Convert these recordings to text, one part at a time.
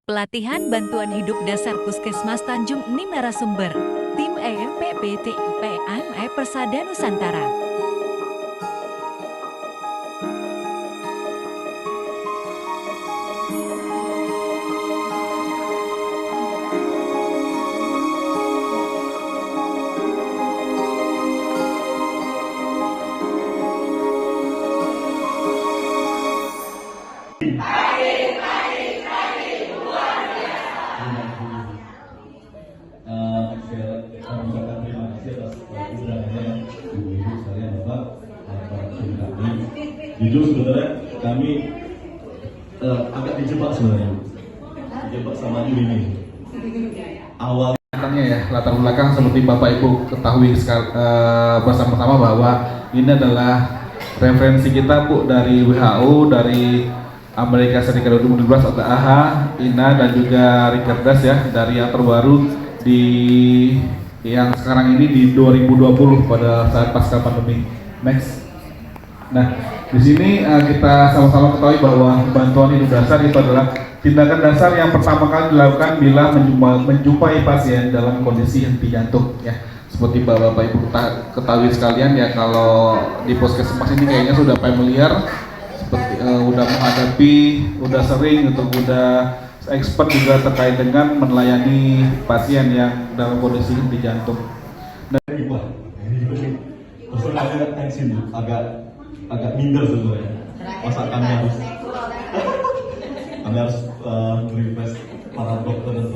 Pelatihan Bantuan Hidup Dasar Puskesmas Tanjung ini narasumber, Tim EMPPTIPME Persada Nusantara. Mengucapkan terima kasih atas undangannya ibu-ibu sekalian, bapak, para tim kami. Jujur sebenarnya kami agak dijebak sebenarnya, dijebak sama juri ini. Awalnya ya, latar belakang seperti Bapak Ibu ketahui bersama-sama bahwa ini adalah referensi kita Bu dari WHO, dari Amerika Serikat 2012 atau AHA, INA dan juga Rikerdas ya, dari yang terbaru di yang sekarang ini di 2020 pada saat pasca pandemi. Next. Nah, di sini kita sama-sama ketahui bahwa bantuan hidup dasar itu adalah tindakan dasar yang pertama kali dilakukan bila menjumpai pasien dalam kondisi henti jantung ya. Seperti Bapak Ibu ketahui sekalian ya, kalau di puskesmas ini kayaknya sudah familiar, seperti udah menghadapi, udah sering untuk udah expert juga terkait dengan melayani pasien yang dalam kondisi henti jantung. Terus agak tensin, agak minder sebenarnya. Masa kami harus request para dokter.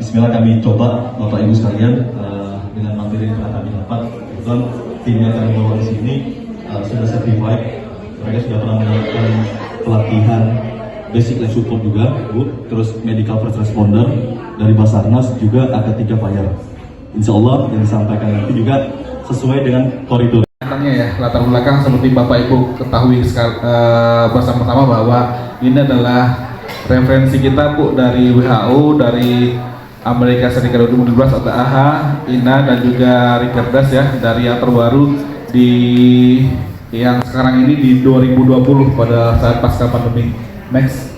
Bismillah kami coba Bapak Ibu sekalian dengan materi yang telah kami dapat. Kebetulan tim yang kami bawa di sini sudah certified. Mereka sudah pernah melakukan pelatihan basic life support juga, Bu. Terus medical first responder dari Basarnas juga AK3 Fire. Insya Allah yang disampaikan nanti juga sesuai dengan koridor. Ya, latar belakang seperti Bapak Ibu ketahui bersama-sama bahwa ini adalah referensi kita Bu dari WHO, dari Amerika Serikat 2012 atau AHA, INA dan juga Rikerdas ya, dari yang terbaru di yang sekarang ini di 2020 pada saat pasca pandemi. Next.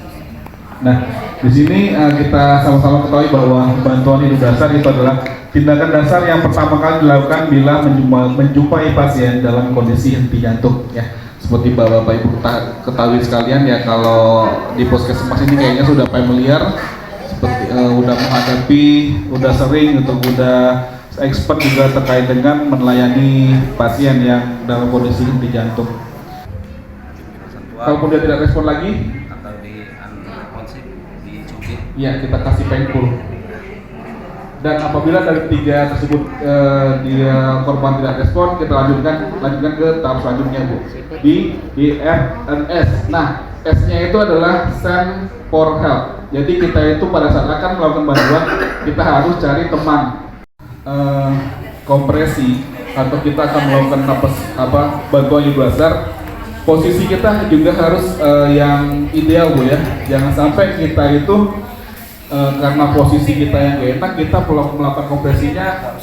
Nah, di sini kita sama-sama ketahui bahwa bantuan hidup dasar itu adalah tindakan dasar yang pertama kali dilakukan bila menjumpai pasien dalam kondisi henti jantung ya. Seperti Bapak Ibu ketahui sekalian ya, kalau di puskesmas ini kayaknya sudah familiar, seperti udah menghadapi, udah sering untuk udah expert juga terkait dengan melayani pasien yang dalam kondisi henti jantung. Kalau dia tidak respon lagi, atau di unresponsive, dicubit, ya kita kasih painful. Dan apabila dari tiga tersebut dia korban tidak respon, kita lanjutkan ke tahap selanjutnya Bu, di RNS. Nah, S-nya itu adalah send for help. Jadi kita itu pada saat akan melakukan bantuan, kita harus cari teman kompresi, atau kita akan melakukan bantuan hidup dasar. Posisi kita juga harus yang ideal Bu ya, jangan sampai kita itu karena posisi kita yang gak enak, kita melakukan kompresinya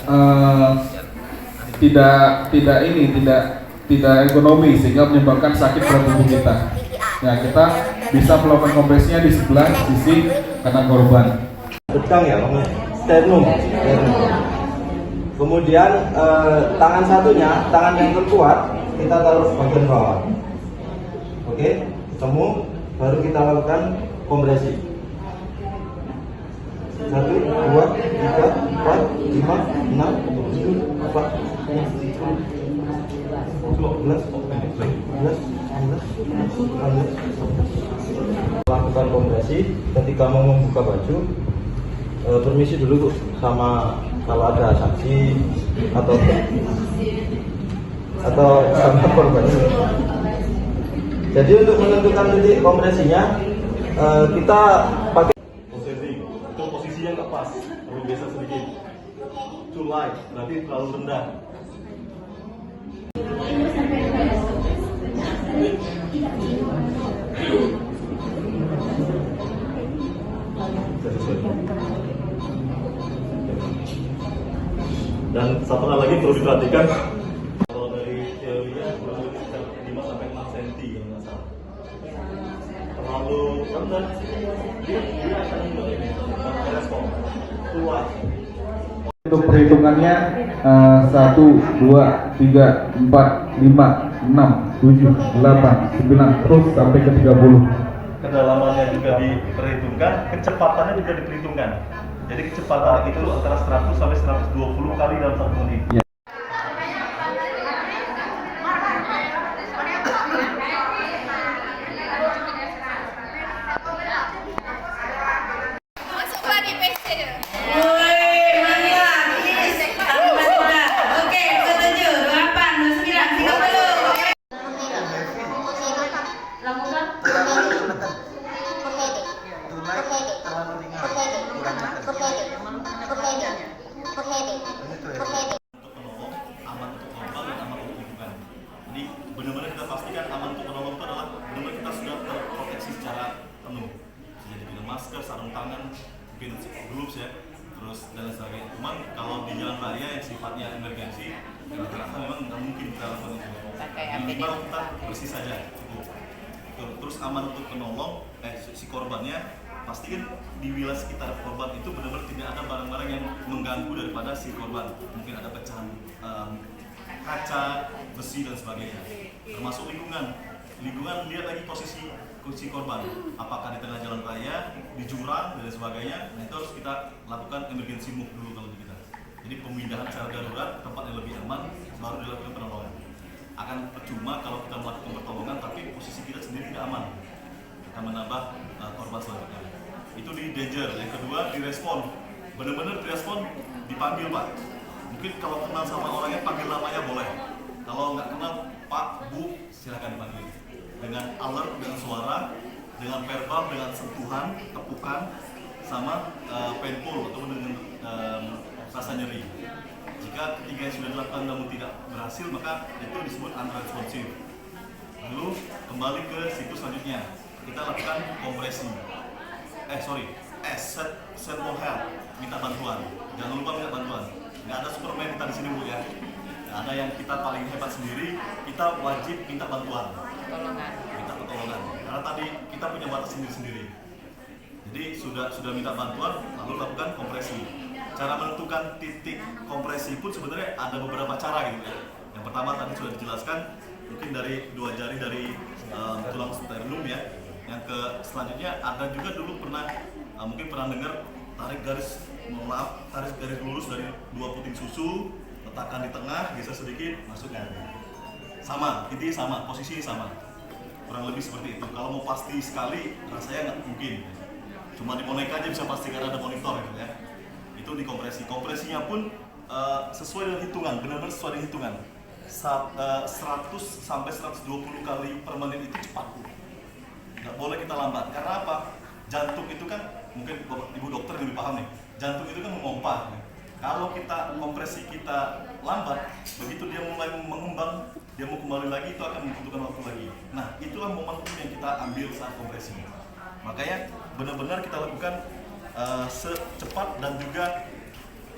tidak ekonomi sehingga menyebabkan sakit pada tubuh kita. Nah, kita bisa melakukan kompresinya di sebelah sisi kanan korban. Bedang ya, sternum. Kemudian tangan satunya, tangan yang terkuat kita taruh bagian bawah. Oke, ketemu, baru kita lakukan kompresi. 1, 2, 3, 4, 5, 6, 7, 8, 12, 13, 14, 15, 16. Lakukan kompresi. Ketika mau membuka baju, permisi dulu sama kalau ada saksi atau sama korban. Jadi untuk menentukan titik kompresinya kita pakai Posisi yang nggak pas, perlu geser sedikit. Too light, berarti terlalu rendah. Dan satu hal lagi perlu diperhatikan, kalau dari teorinya kurang lebih sekitar 5 sampai 6 cm kalau nggak salah. Terlalu punten. Dia akan respon. Keluar. Untuk perhitungannya 1, 2, 3, 4, 5, 6, 7, 8, 9 terus sampai ke 30. Kedalamannya juga diperhitungkan, kecepatannya juga diperhitungkan. Jadi kecepatan itu antara 100 sampai 120 kali dalam 1 menit. Ya. Masuklah di PC. Aman untuk korban dan aman untuk lingkungan. Jadi benar-benar kita pastikan aman untuk penolong itu adalah benar-benar kita sudah terproteksi secara penuh. Jadi dengan masker, sarung tangan, mungkin gloves ya, terus dan lain sebagainya. Cuman kalau di jalan raya yang sifatnya emergensi, rata-rata memang nggak mungkin kita lakukan itu. Minimal kita bersih saja cukup. Terus aman untuk penolong, si korbannya pastikan di wilayah sekitar korban itu benar-benar tidak ada barang-barang yang mengganggu daripada si korban. Mungkin ada pecahan kaca, besi dan sebagainya. Termasuk lingkungan. Lingkungan lihat lagi posisi si korban. Apakah di tengah jalan raya, di jurang dan sebagainya. Nah itu harus kita lakukan emergency move dulu kalau kita. Jadi pemindahan secara darurat ke tempat yang lebih aman baru dilakukan penolongan. Akan percuma kalau kita melakukan pertolongan tapi posisi kita sendiri tidak aman. Akan menambah korban selanjutnya. Itu di danger. Yang kedua direspon. Benar-benar direspon dipanggil Pak. Mungkin kalau kenal sama orangnya panggil namanya boleh. Kalau nggak kenal Pak, Bu, silakan dipanggil. Dengan alert, dengan suara, dengan verbal, dengan sentuhan, tepukan, sama painful atau dengan rasa nyeri. Jika ketiga yang sudah dilakukan namun tidak berhasil, maka itu disebut unresponsive. Lalu kembali ke siklus selanjutnya, kita lakukan kompresi. Send for help, minta bantuan. Jangan lupa minta bantuan. Nggak ada Superman kita di sini Bu ya. Nggak ada yang kita paling hebat sendiri. Kita wajib minta bantuan. Minta pertolongan. Karena tadi kita punya batas sendiri-sendiri. Jadi sudah minta bantuan, lalu lakukan kompresi. Cara menentukan titik kompresi pun sebenarnya ada beberapa cara gitu ya. Yang pertama tadi sudah dijelaskan, mungkin dari 2 jari dari tulang sternum ya. Yang selanjutnya ada juga dulu mungkin pernah dengar tarik garis lurus dari 2 puting susu, letakkan di tengah, geser sedikit, masukkan. Sama, intinya sama, posisinya sama. Kurang lebih seperti itu. Kalau mau pasti sekali, rasanya nggak mungkin. Cuma di boneka aja bisa pasti karena ada monitor gitu ya. Itu dikompresi. Kompresinya pun sesuai dengan hitungan, benar-benar sesuai dengan hitungan. 100 sampai 120 kali per menit itu cepat. Nggak boleh kita lambat. Karena apa? Jantung itu kan, mungkin Ibu dokter lebih paham nih. Jantung itu kan memompa. Kalau kita kompresi kita lambat, begitu dia mulai mengembang, dia mau kembali lagi itu akan membutuhkan waktu lagi. Nah, itulah momentum yang kita ambil saat kompresi. Makanya benar-benar kita lakukan secepat dan juga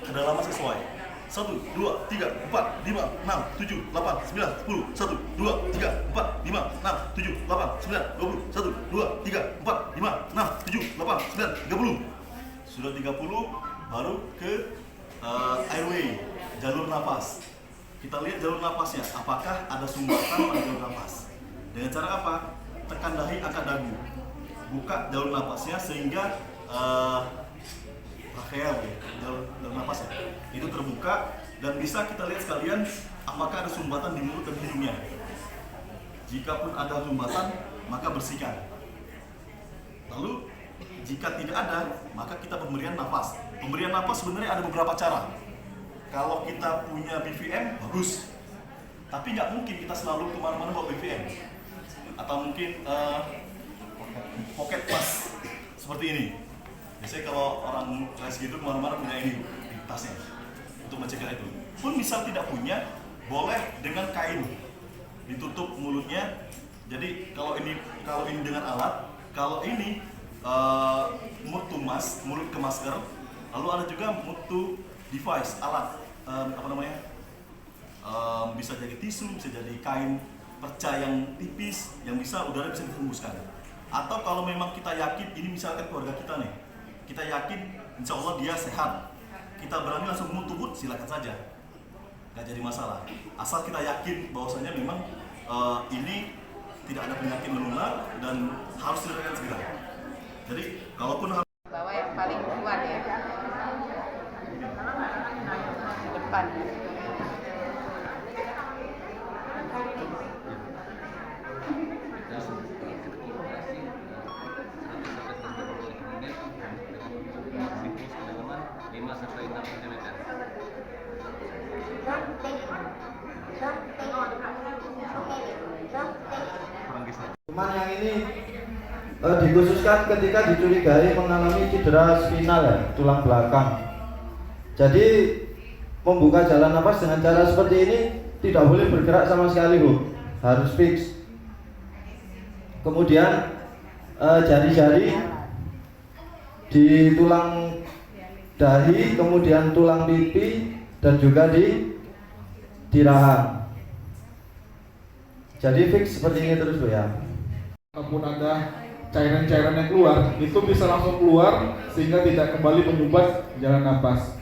kedalaman sesuai. 1, 2, 3, 4, 5, 6, 7, 8, 9, 10. 1, 2, 3, 4, 5, 6, 7, 8, 9, 20. 1, 2, 3, 4, 5, 6, 7, 8, 9, 30. Sudah 30, baru ke airway, jalur nafas. Kita lihat jalur nafasnya, apakah ada sumbatan pada jalur nafas. Dengan cara apa? Tekan dahi, angkat dagu. Buka jalur nafasnya sehingga tracheal ya, jalur nafasnya itu terbuka dan bisa kita lihat sekalian apakah ada sumbatan di mulut dan hidungnya. Jika pun ada sumbatan, maka bersihkan. Lalu jika tidak ada, maka kita pemberian nafas. Pemberian nafas sebenarnya ada beberapa cara. Kalau kita punya BVM, bagus. Tapi nggak mungkin kita selalu kemana-mana bawa BVM. Atau mungkin pocket mask seperti ini. Biasanya kalau orang kelas gitu kemana-mana punya ini di tasnya untuk mencegah itu. Pun misal tidak punya, boleh dengan kain ditutup mulutnya. Jadi kalau ini dengan alat, kalau ini mutu mask, mulut ke masker. Lalu ada juga mutu device, alat bisa jadi tisu, bisa jadi kain perca yang tipis, yang bisa udara bisa dihembuskan. Atau kalau memang kita yakin ini misalkan keluarga kita nih, kita yakin insya Allah dia sehat, kita berani langsung tubuh, silakan saja, nggak jadi masalah. Asal kita yakin bahwasanya memang ini tidak ada penyakit menular dan harus dilakukan segera. Jadi kalaupun bawa yang paling kuat ya, depan. Cuman yang ini dikhususkan ketika dicurigai mengalami cedera spinal ya, tulang belakang. Jadi membuka jalan nafas dengan cara seperti ini tidak boleh bergerak sama sekali, Bu. Harus fix. Kemudian jari-jari di tulang dahi, kemudian tulang pipi dan juga di rahang. Jadi fix seperti ini terus, Bu ya. Walaupun ada cairan-cairan yang keluar, itu bisa langsung keluar sehingga tidak kembali menyumbat jalan nafas.